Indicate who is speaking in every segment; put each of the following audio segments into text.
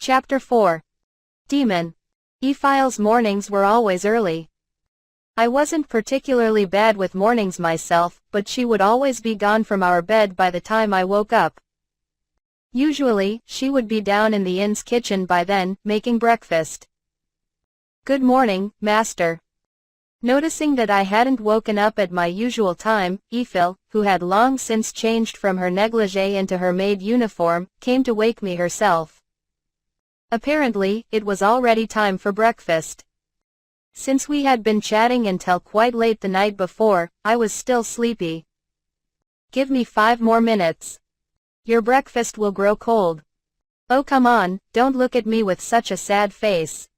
Speaker 1: Chapter 4. Demon. Ephile's mornings were always early. I wasn't particularly bad with mornings myself, but she would always be gone from our bed by the time I woke up. Usually, she would be down in the inn's kitchen by then, making breakfast. "Good morning, master." Noticing that I hadn't woken up at my usual time, Ephile, who had long since changed from her negligee into her maid uniform, came to wake me herself. Apparently, it was already time for breakfast. Since we had been chatting until quite late the night before, I was still sleepy. "Give me 5 more minutes. Your breakfast will grow cold." "Oh come on, don't look at me with such a sad face."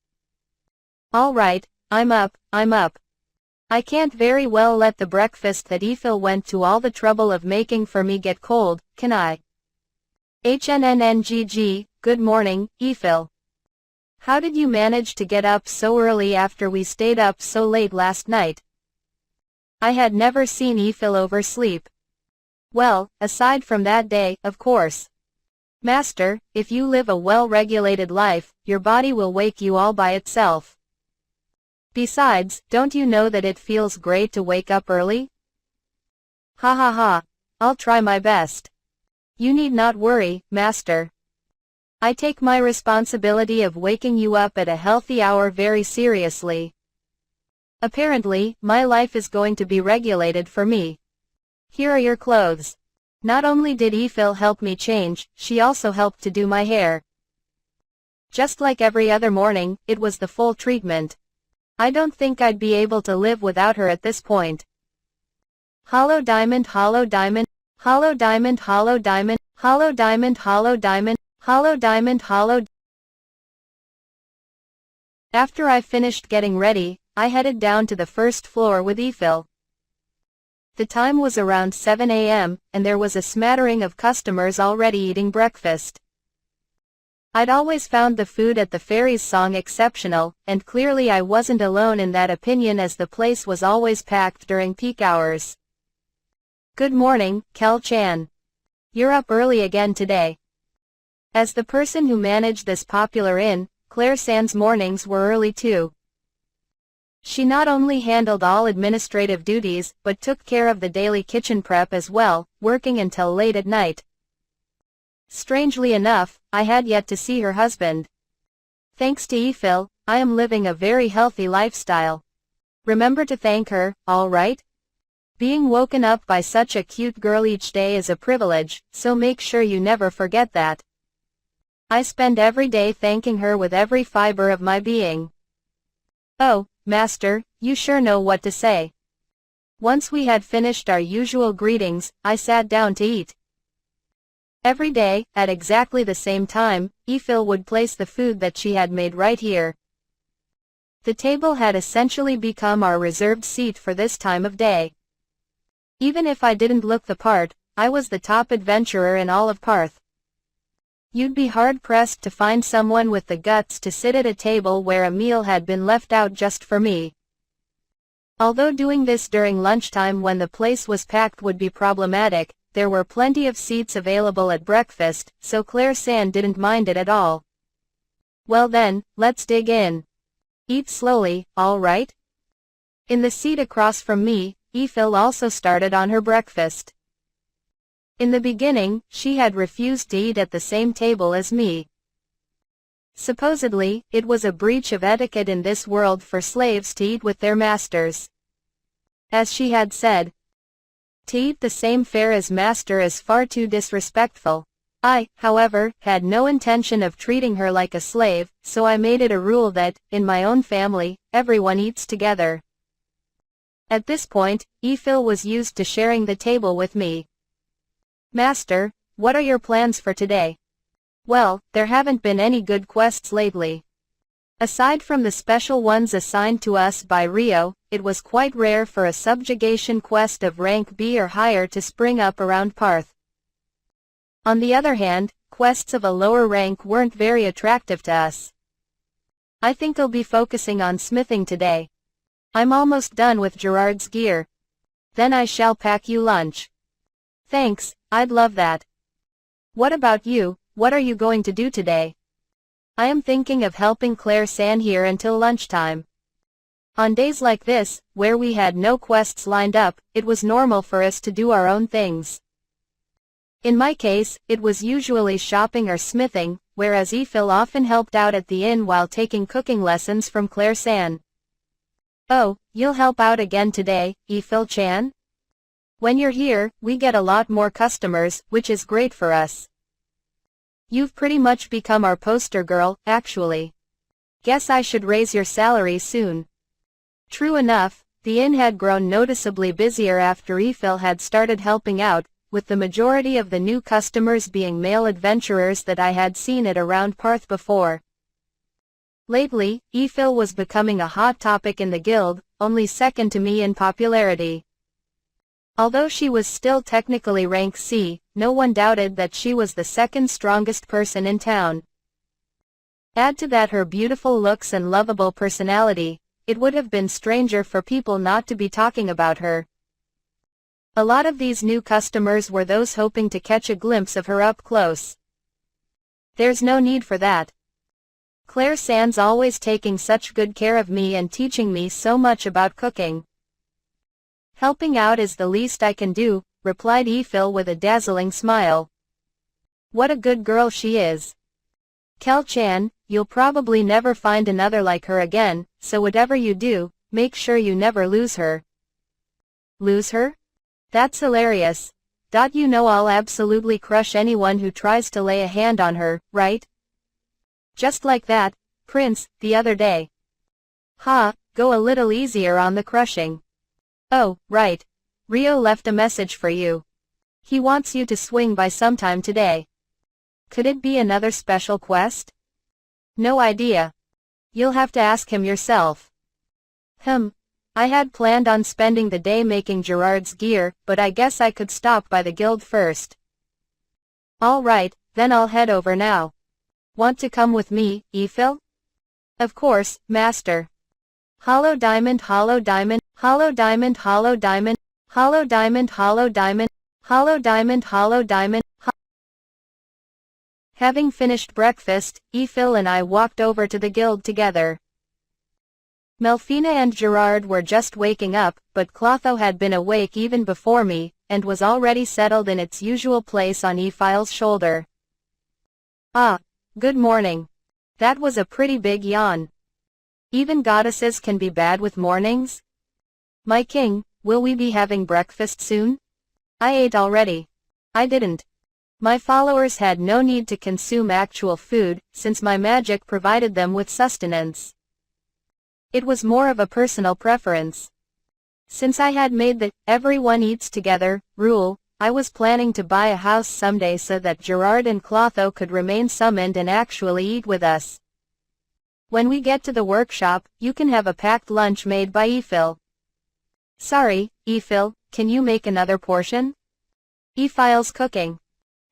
Speaker 1: "All right, I'm up. I can't very well let the breakfast that Ephile went to all the trouble of making for me get cold, can I?" "HNNNGG, good morning, Ephile. How did you manage to get up so early after we stayed up so late last night?" I had never seen Ephile oversleep. "Well, aside from that day, of course. Master, if you live a well-regulated life, your body will wake you all by itself. Besides, don't you know that it feels great to wake up early?" "Ha ha ha. I'll try my best. You need not worry, master. I take my responsibility of waking you up at a healthy hour very seriously. Apparently, my life is going to be regulated for me. Here are your clothes." Not only did Ephile help me change, she also helped to do my hair. Just like every other morning, it was the full treatment. I don't think I'd be able to live without her at this point. Hollow diamond, hollow diamond, hollow diamond, hollow diamond, hollow diamond, hollow diamond, hollow diamond, hollow. After I finished getting ready, I headed down to the first floor with Ephile. The time was around 7 a.m., and there was a smattering of customers already eating breakfast. I'd always found the food at the Fairies Song exceptional, and clearly I wasn't alone in that opinion as the place was always packed during peak hours. "Good morning, Kel-chan. You're up early again today." As the person who managed this popular inn, Claire San's mornings were early too. She not only handled all administrative duties, but took care of the daily kitchen prep as well, working until late at night. Strangely enough, I had yet to see her husband. Thanks to Ephile, I am living a very healthy lifestyle. Remember to thank her, all right? Being woken up by such a cute girl each day is a privilege, so make sure you never forget that. I spend every day thanking her with every fiber of my being. "Oh, master, you sure know what to say." Once we had finished our usual greetings, I sat down to eat. Every day, at exactly the same time, Ephile would place the food that she had made right here. The table had essentially become our reserved seat for this time of day. Even if I didn't look the part, I was the top adventurer in all of Parth. You'd be hard-pressed to find someone with the guts to sit at a table where a meal had been left out just for me. Although doing this during lunchtime when the place was packed would be problematic, there were plenty of seats available at breakfast, so Claire San didn't mind it at all. "Well then, let's dig in. Eat slowly, all right?" In the seat across from me, Ephile also started on her breakfast. In the beginning, she had refused to eat at the same table as me. Supposedly, it was a breach of etiquette in this world for slaves to eat with their masters. As she had said, to eat the same fare as master is far too disrespectful. I, however, had no intention of treating her like a slave, so I made it a rule that, in my own family, everyone eats together. At this point, Ephile was used to sharing the table with me. "Master, what are your plans for today?" "Well, there haven't been any good quests lately. Aside from the special ones assigned to us by Rio, it was quite rare for a subjugation quest of rank B or higher to spring up around Parth. On the other hand, quests of a lower rank weren't very attractive to us. I think I'll be focusing on smithing today. I'm almost done with Gerard's gear. Then I shall pack you lunch." "Thanks, I'd love that. What about you, what are you going to do today?" I am thinking of helping Claire San here until lunchtime. On days like this, where we had no quests lined up, it was normal for us to do our own things. In my case, it was usually shopping or smithing, whereas Ifil often helped out at the inn while taking cooking lessons from Claire San. Oh, you'll help out again today, Ifil-chan? When you're here, we get a lot more customers, which is great for us. You've pretty much become our poster girl, actually. Guess I should raise your salary soon. True enough, the inn had grown noticeably busier after Ifil had started helping out, with the majority of the new customers being male adventurers that I had seen at around Parth before. Lately, Ifil was becoming a hot topic in the guild, only second to me in popularity. Although she was still technically rank C, no one doubted that she was the second strongest person in town. Add to that her beautiful looks and lovable personality, it would have been stranger for people not to be talking about her. A lot of these new customers were those hoping to catch a glimpse of her up close. There's no need for that. Claire San's always taking such good care of me and teaching me so much about cooking. Helping out is the least I can do, replied Ifil with a dazzling smile. What a good girl she is. Kel-chan, you'll probably never find another like her again, so whatever you do, make sure you never lose her. Lose her? That's hilarious. You know I'll absolutely crush anyone who tries to lay a hand on her, right? Just like that, Prince, the other day. Ha, go a little easier on the crushing. Oh, right. Rio left a message for you. He wants you to swing by sometime today. Could it be another special quest? No idea. You'll have to ask him yourself. I had planned on spending the day making Gerard's gear, but I guess I could stop by the guild first. All right, then I'll head over now. Want to come with me, Ifil? Of course, master. Hollow diamond, hollow diamond, hollow diamond, hollow diamond, hollow diamond, hollow diamond, hollow diamond, hollow diamond. Having finished breakfast, Ifil and I walked over to the guild together. Melfina and Gerard were just waking up, but Clotho had been awake even before me, and was already settled in its usual place on Ifil's shoulder. Ah, good morning. That was a pretty big yawn. Even goddesses can be bad with mornings? My king, will we be having breakfast soon? I ate already. I didn't. My followers had no need to consume actual food, since my magic provided them with sustenance. It was more of a personal preference. Since I had made the "everyone eats together" rule, I was planning to buy a house someday so that Gerard and Clotho could remain summoned and actually eat with us. When we get to the workshop, you can have a packed lunch made by Ifil. Sorry, Ifil, can you make another portion? Ifil's cooking.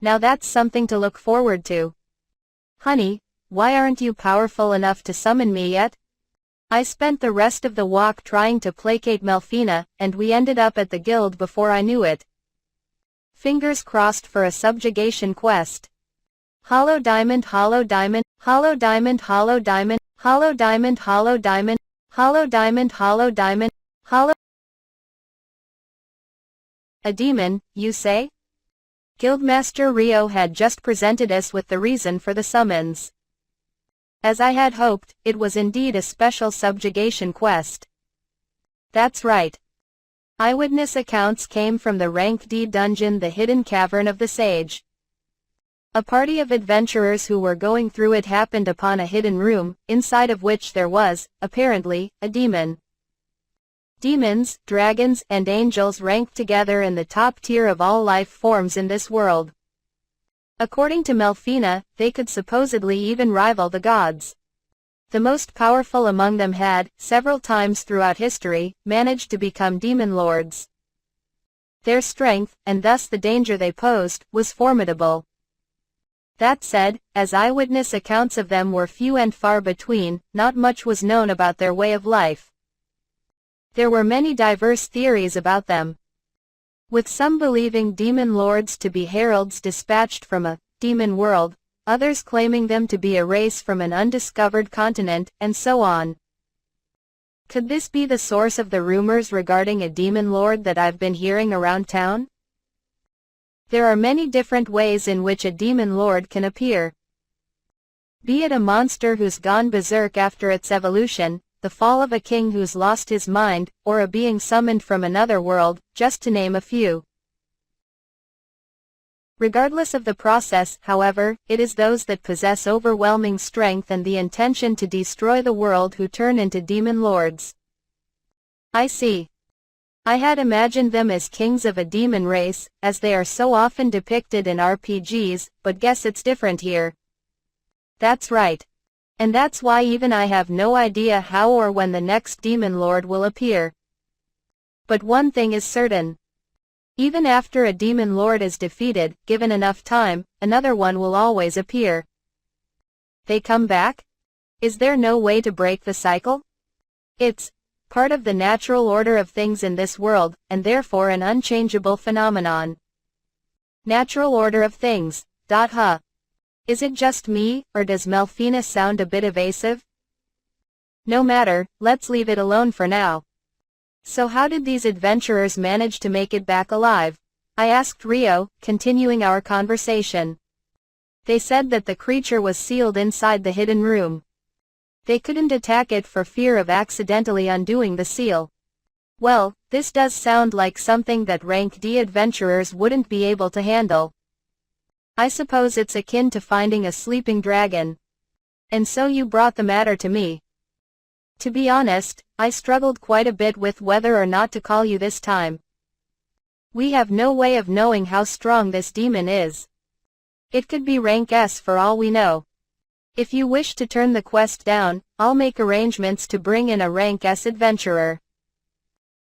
Speaker 1: Now that's something to look forward to. Honey, why aren't you powerful enough to summon me yet? I spent the rest of the walk trying to placate Melfina, and we ended up at the guild before I knew it. Fingers crossed for a subjugation quest. Hollow diamond, hollow diamond, hollow diamond, hollow diamond, hollow diamond, hollow diamond, hollow diamond, hollow diamond, hollow. A demon, you say? Guildmaster Rio had just presented us with the reason for the summons. As I had hoped, it was indeed a special subjugation quest. That's right. Eyewitness accounts came from the Rank D dungeon, the Hidden Cavern of the Sage. A party of adventurers who were going through it happened upon a hidden room, inside of which there was, apparently, a demon. Demons, dragons, and angels ranked together in the top tier of all life forms in this world. According to Melfina, they could supposedly even rival the gods. The most powerful among them had, several times throughout history, managed to become demon lords. Their strength, and thus the danger they posed, was formidable. That said, as eyewitness accounts of them were few and far between, not much was known about their way of life. There were many diverse theories about them, with some believing demon lords to be heralds dispatched from a demon world, others claiming them to be a race from an undiscovered continent, and so on. Could this be the source of the rumors regarding a demon lord that I've been hearing around town? There are many different ways in which a demon lord can appear. Be it a monster who's gone berserk after its evolution, the fall of a king who's lost his mind, or a being summoned from another world, just to name a few. Regardless of the process, however, it is those that possess overwhelming strength and the intention to destroy the world who turn into demon lords. I see. I had imagined them as kings of a demon race, as they are so often depicted in RPGs, but guess it's different here. That's right. And that's why even I have no idea how or when the next demon lord will appear. But one thing is certain. Even after a demon lord is defeated, given enough time, another one will always appear. They come back? Is there no way to break the cycle? It's part of the natural order of things in this world, and therefore an unchangeable phenomenon. Natural order of things, huh? Is it just me, or does Melfina sound a bit evasive? No matter, let's leave it alone for now. So how did these adventurers manage to make it back alive? I asked Rio, continuing our conversation. They said that the creature was sealed inside the hidden room. They couldn't attack it for fear of accidentally undoing the seal. Well, this does sound like something that rank D adventurers wouldn't be able to handle. I suppose it's akin to finding a sleeping dragon. And so you brought the matter to me. To be honest, I struggled quite a bit with whether or not to call you this time. We have no way of knowing how strong this demon is. It could be rank S for all we know. If you wish to turn the quest down, I'll make arrangements to bring in a rank S adventurer.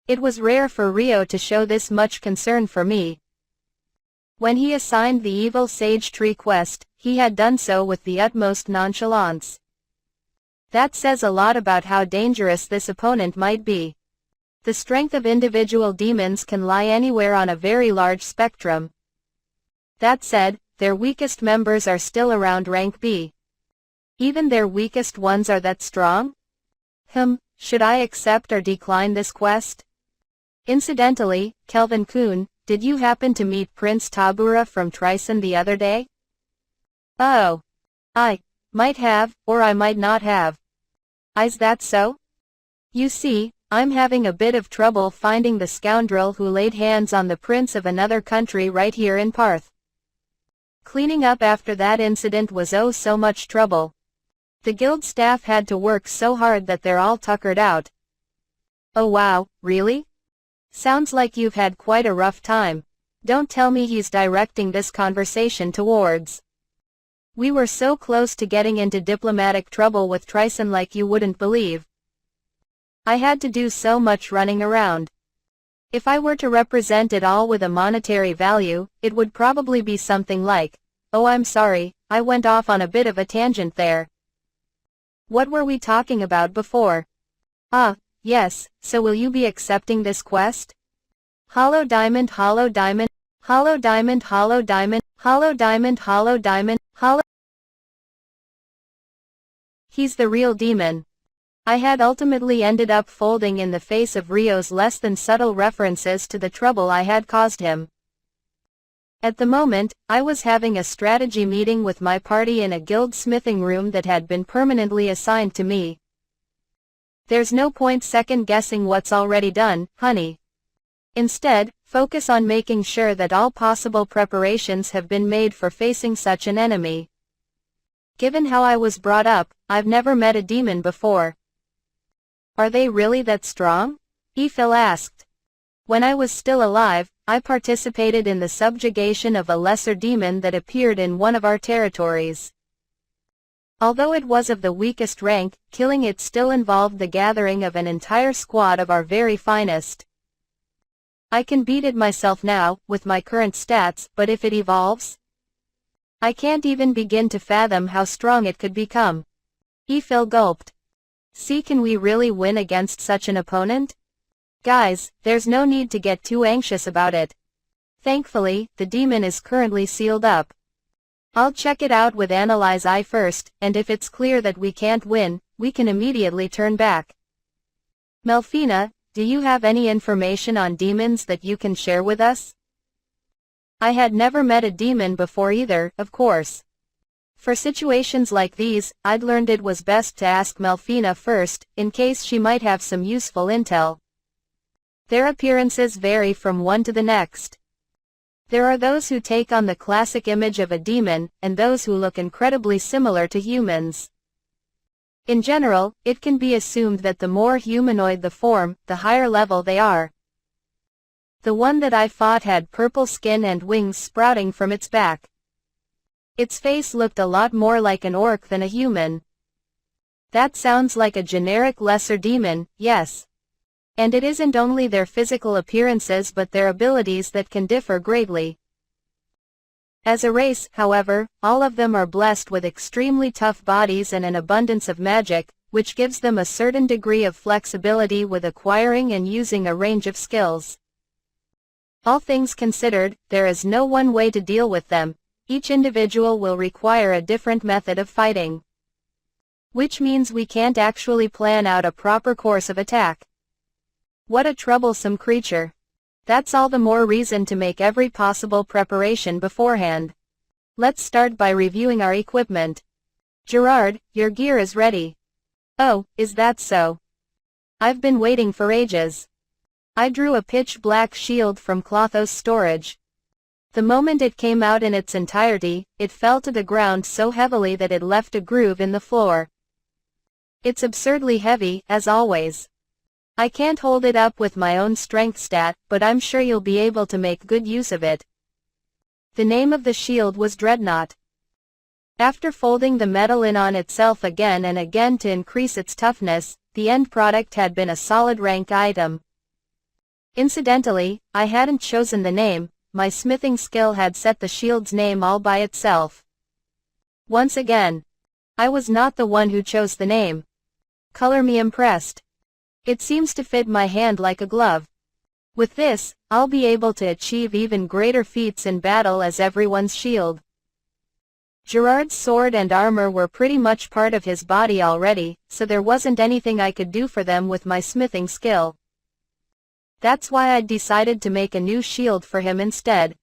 Speaker 1: It was rare for Rio to show this much concern for me. When he assigned the Evil Sage Tree quest, he had done so with the utmost nonchalance. That says a lot about how dangerous this opponent might be. The strength of individual demons can lie anywhere on a very large spectrum. That said, their weakest members are still around rank B. Even their weakest ones are that strong? Should I accept or decline this quest? Incidentally, Kelvin-kun, did you happen to meet Prince Tabura from Trison the other day? Oh. I might have, or I might not have. Is that so? You see, I'm having a bit of trouble finding the scoundrel who laid hands on the prince of another country right here in Parth. Cleaning up after that incident was oh so much trouble. The guild staff had to work so hard that they're all tuckered out. Oh wow, really? Sounds like you've had quite a rough time. Don't tell me he's directing this conversation towards. We were so close to getting into diplomatic trouble with Trison like you wouldn't believe. I had to do so much running around. If I were to represent it all with a monetary value, it would probably be something like, oh I'm sorry, I went off on a bit of a tangent there. What were we talking about before? Yes, so will you be accepting this quest? Hollow diamond, hollow diamond, hollow diamond, hollow diamond, hollow diamond, hollow diamond, hollow. He's the real demon. I had ultimately ended up folding in the face of Rio's less than subtle references to the trouble I had caused him. At the moment, I was having a strategy meeting with my party in a guild smithing room that had been permanently assigned to me. There's no point second-guessing what's already done, honey. Instead, focus on making sure that all possible preparations have been made for facing such an enemy. Given how I was brought up, I've never met a demon before. Are they really that strong? Ephil asked. When I was still alive, I participated in the subjugation of a lesser demon that appeared in one of our territories. Although it was of the weakest rank, killing it still involved the gathering of an entire squad of our very finest. I can beat it myself now, with my current stats, but if it evolves? I can't even begin to fathom how strong it could become. Ephil gulped. See, can we really win against such an opponent? Guys, there's no need to get too anxious about it. Thankfully, the demon is currently sealed up. I'll check it out with Analyze Eye first, and if it's clear that we can't win, we can immediately turn back. Melfina, do you have any information on demons that you can share with us? I had never met a demon before either, of course. For situations like these, I'd learned it was best to ask Melfina first, in case she might have some useful intel. Their appearances vary from one to the next. There are those who take on the classic image of a demon, and those who look incredibly similar to humans. In general, it can be assumed that the more humanoid the form, the higher level they are. The one that I fought had purple skin and wings sprouting from its back. Its face looked a lot more like an orc than a human. That sounds like a generic lesser demon, yes. And it isn't only their physical appearances but their abilities that can differ greatly. As a race, however, all of them are blessed with extremely tough bodies and an abundance of magic, which gives them a certain degree of flexibility with acquiring and using a range of skills. All things considered, there is no one way to deal with them. Each individual will require a different method of fighting. Which means we can't actually plan out a proper course of attack. What a troublesome creature. That's all the more reason to make every possible preparation beforehand. Let's start by reviewing our equipment. Gerard, your gear is ready. Oh, is that so? I've been waiting for ages. I drew a pitch-black shield from Clothos storage. The moment it came out in its entirety, it fell to the ground so heavily that it left a groove in the floor. It's absurdly heavy, as always. I can't hold it up with my own strength stat, but I'm sure you'll be able to make good use of it. The name of the shield was Dreadnought. After folding the metal in on itself again and again to increase its toughness, the end product had been a solid rank item. Incidentally, I hadn't chosen the name, my smithing skill had set the shield's name all by itself. Once again, I was not the one who chose the name. Color me impressed. It seems to fit my hand like a glove. With this, I'll be able to achieve even greater feats in battle as everyone's shield. Gerard's sword and armor were pretty much part of his body already, so there wasn't anything I could do for them with my smithing skill. That's why I'd decided to make a new shield for him instead.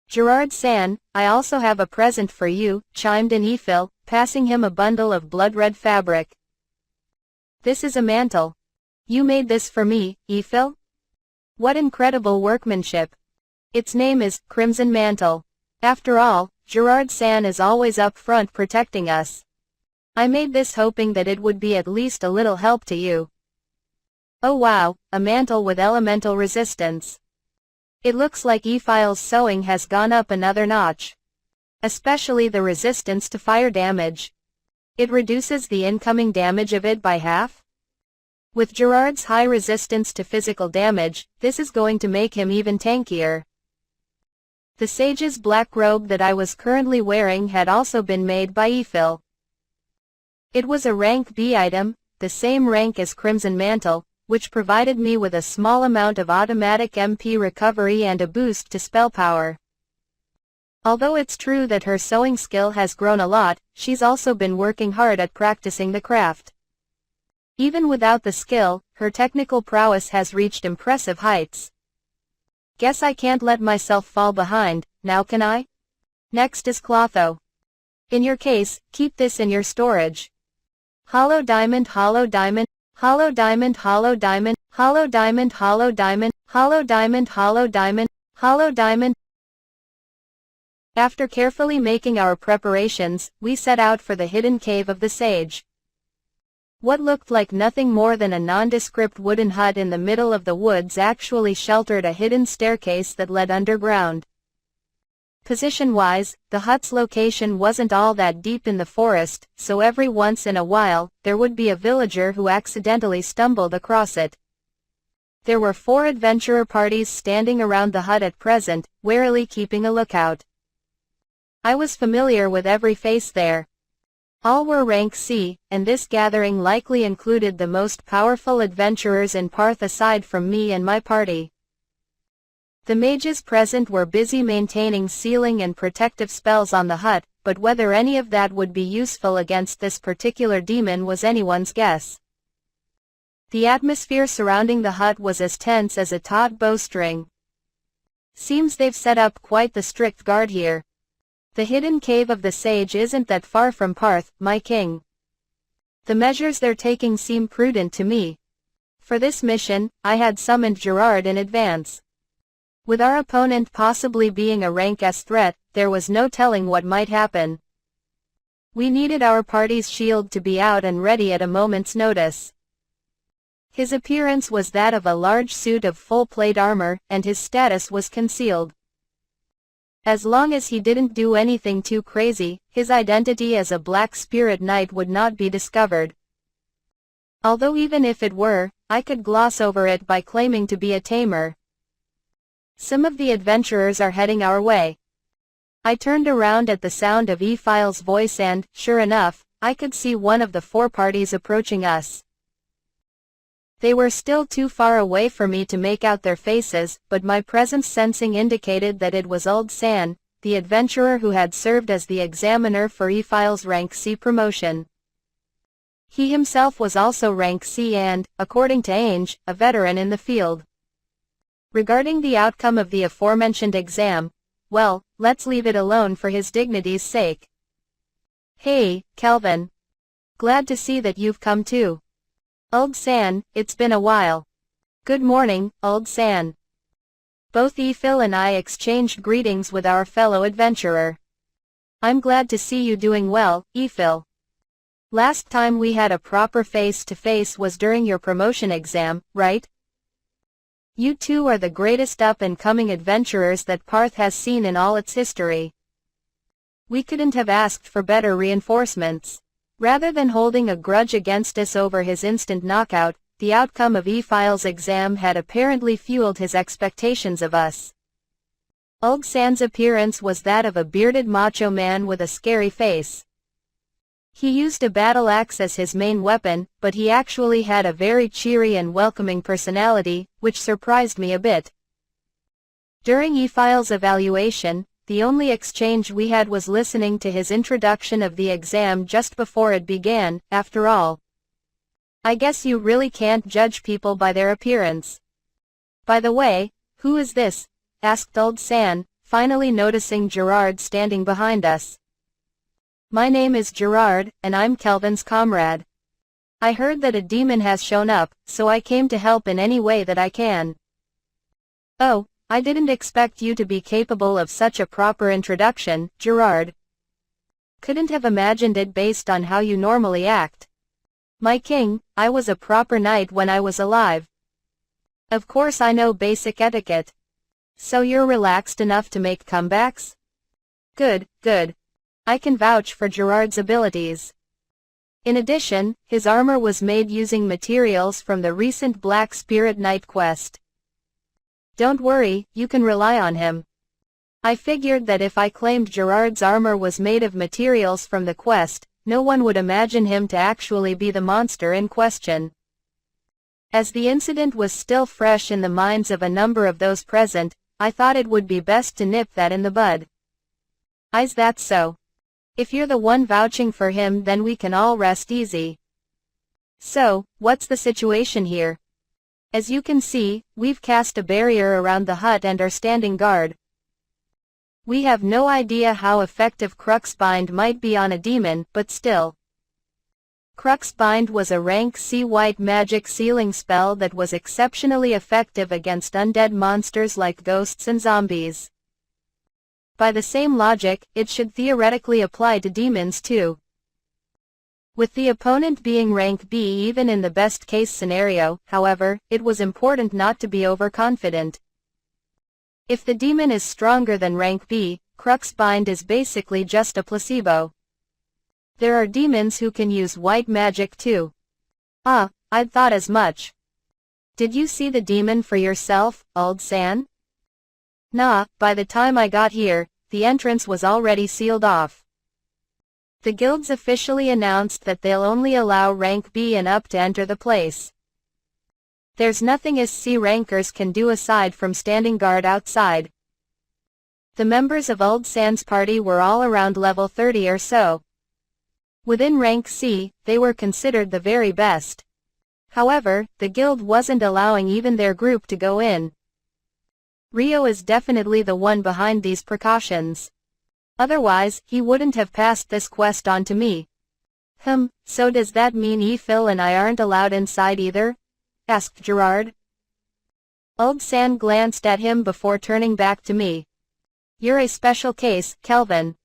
Speaker 1: Gerard-san, I also have a present for you, chimed in Eiffel, passing him a bundle of blood-red fabric. This is a mantle. You made this for me, Eiffel? What incredible workmanship. Its name is Crimson Mantle. After all, Gerard-san is always up front protecting us. I made this hoping that it would be at least a little help to you. Oh wow, a mantle with elemental resistance. It looks like Eiphile's sewing has gone up another notch. Especially the resistance to fire damage. It reduces the incoming damage of it by half? With Gerard's high resistance to physical damage, this is going to make him even tankier. The sage's black robe that I was currently wearing had also been made by Eiffel. It was a rank B item, the same rank as Crimson Mantle, which provided me with a small amount of automatic MP recovery and a boost to spell power. Although it's true that her sewing skill has grown a lot, she's also been working hard at practicing the craft. Even without the skill, her technical prowess has reached impressive heights. Guess I can't let myself fall behind, now can I? Next is Clotho. In your case, keep this in your storage. Hollow diamond, hollow diamond, hollow diamond, hollow diamond, hollow diamond, hollow diamond, hollow diamond, hollow diamond, hollow diamond. After carefully making our preparations, we set out for the hidden cave of the sage. What looked like nothing more than a nondescript wooden hut in the middle of the woods actually sheltered a hidden staircase that led underground. Position-wise, the hut's location wasn't all that deep in the forest, so every once in a while, there would be a villager who accidentally stumbled across it. There were 4 adventurer parties standing around the hut at present, warily keeping a lookout. I was familiar with every face there. All were rank C, and this gathering likely included the most powerful adventurers in Parth aside from me and my party. The mages present were busy maintaining sealing and protective spells on the hut, but whether any of that would be useful against this particular demon was anyone's guess. The atmosphere surrounding the hut was as tense as a taut bowstring. Seems they've set up quite the strict guard here. The hidden cave of the sage isn't that far from Parth, my king. The measures they're taking seem prudent to me. For this mission, I had summoned Gerard in advance. With our opponent possibly being a rank S threat, there was no telling what might happen. We needed our party's shield to be out and ready at a moment's notice. His appearance was that of a large suit of full plate armor, and his status was concealed. As long as he didn't do anything too crazy, his identity as a Black Spirit Knight would not be discovered. Although even if it were, I could gloss over it by claiming to be a tamer. Some of the adventurers are heading our way. I turned around at the sound of Ephial's voice and, sure enough, I could see one of the 4 parties approaching us. They were still too far away for me to make out their faces, but my presence sensing indicated that it was Old San, the adventurer who had served as the examiner for Ephial's rank C promotion. He himself was also rank C and, according to Ainge, a veteran in the field. Regarding the outcome of the aforementioned exam, well, let's leave it alone for his dignity's sake. Hey, Kelvin. Glad to see that you've come too. Old San, it's been a while. Good morning, Old San. Both Ephil and I exchanged greetings with our fellow adventurer. I'm glad to see you doing well, Ephil. Last time we had a proper face-to-face was during your promotion exam, right? You two are the greatest up-and-coming adventurers that Parth has seen in all its history. We couldn't have asked for better reinforcements. Rather than holding a grudge against us over his instant knockout, the outcome of Ephial's exam had apparently fueled his expectations of us. Old San's appearance was that of a bearded macho man with a scary face. He used a battle axe as his main weapon, but he actually had a very cheery and welcoming personality, which surprised me a bit. During Ephial's evaluation, the only exchange we had was listening to his introduction of the exam just before it began. After all, I guess you really can't judge people by their appearance. By the way, who is this? Asked Old San, finally noticing Gerard standing behind us. My name is Gerard, and I'm Kelvin's comrade. I heard that a demon has shown up, so I came to help in any way that I can. Oh, I didn't expect you to be capable of such a proper introduction, Gerard. Couldn't have imagined it based on how you normally act. My king, I was a proper knight when I was alive. Of course I know basic etiquette. So you're relaxed enough to make comebacks? Good, good. I can vouch for Gerard's abilities. In addition, his armor was made using materials from the recent Black Spirit Knight quest. Don't worry, you can rely on him. I figured that if I claimed Gerard's armor was made of materials from the quest, no one would imagine him to actually be the monster in question. As the incident was still fresh in the minds of a number of those present, I thought it would be best to nip that in the bud. Is that so? If you're the one vouching for him, then we can all rest easy. So, what's the situation here? As you can see, we've cast a barrier around the hut and are standing guard. We have no idea how effective Cruxbind might be on a demon, but still. Cruxbind was a rank C white magic sealing spell that was exceptionally effective against undead monsters like ghosts and zombies. By the same logic, it should theoretically apply to demons too. With the opponent being rank B even in the best case scenario, however, it was important not to be overconfident. If the demon is stronger than rank B, Cruxbind is basically just a placebo. There are demons who can use white magic too. Ah, I'd thought as much. Did you see the demon for yourself, Old San? Nah, by the time I got here, the entrance was already sealed off. The guilds officially announced that they'll only allow rank B and up to enter the place. There's nothing us C rankers can do aside from standing guard outside. The members of Old Sands party were all around level 30 or so. Within rank C, they were considered the very best. However, the guild wasn't allowing even their group to go in. Rio is definitely the one behind these precautions. Otherwise, he wouldn't have passed this quest on to me. So does that mean Phil and I aren't allowed inside either? Asked Gerard. Old Sand glanced at him before turning back to me. You're a special case, Kelvin.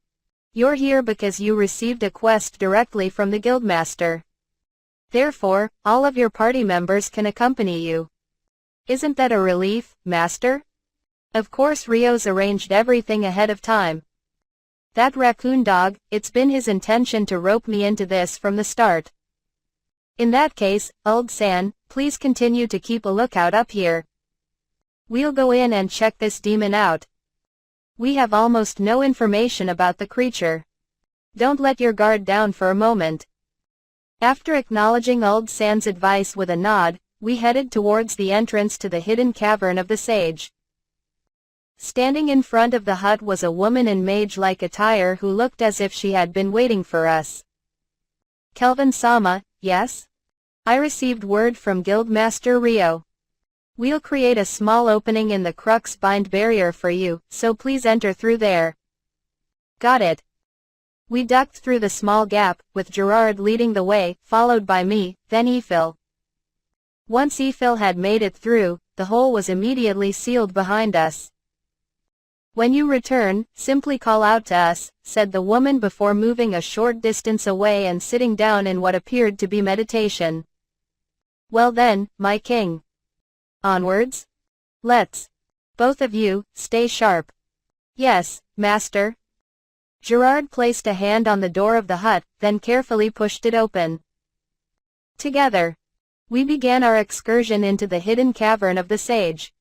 Speaker 1: You're here because you received a quest directly from the guildmaster. Therefore, all of your party members can accompany you. Isn't that a relief, Master? Of course Rio's arranged everything ahead of time. That raccoon dog, it's been his intention to rope me into this from the start. In that case, Old San, please continue to keep a lookout up here. We'll go in and check this demon out. We have almost no information about the creature. Don't let your guard down for a moment. After acknowledging Old San's advice with a nod, we headed towards the entrance to the hidden cavern of the sage. Standing in front of the hut was a woman in mage-like attire who looked as if she had been waiting for us. Kelvin-sama, yes? I received word from Guildmaster Rio. We'll create a small opening in the crux bind barrier for you, so please enter through there. Got it. We ducked through the small gap, with Gerard leading the way, followed by me, then Ephil. Once Ephil had made it through, the hole was immediately sealed behind us. When you return, simply call out to us, said the woman before moving a short distance away and sitting down in what appeared to be meditation. Well then, my king. Onwards? Let's. Both of you, stay sharp. Yes, master. Gerard placed a hand on the door of the hut, then carefully pushed it open. Together, we began our excursion into the hidden cavern of the sage.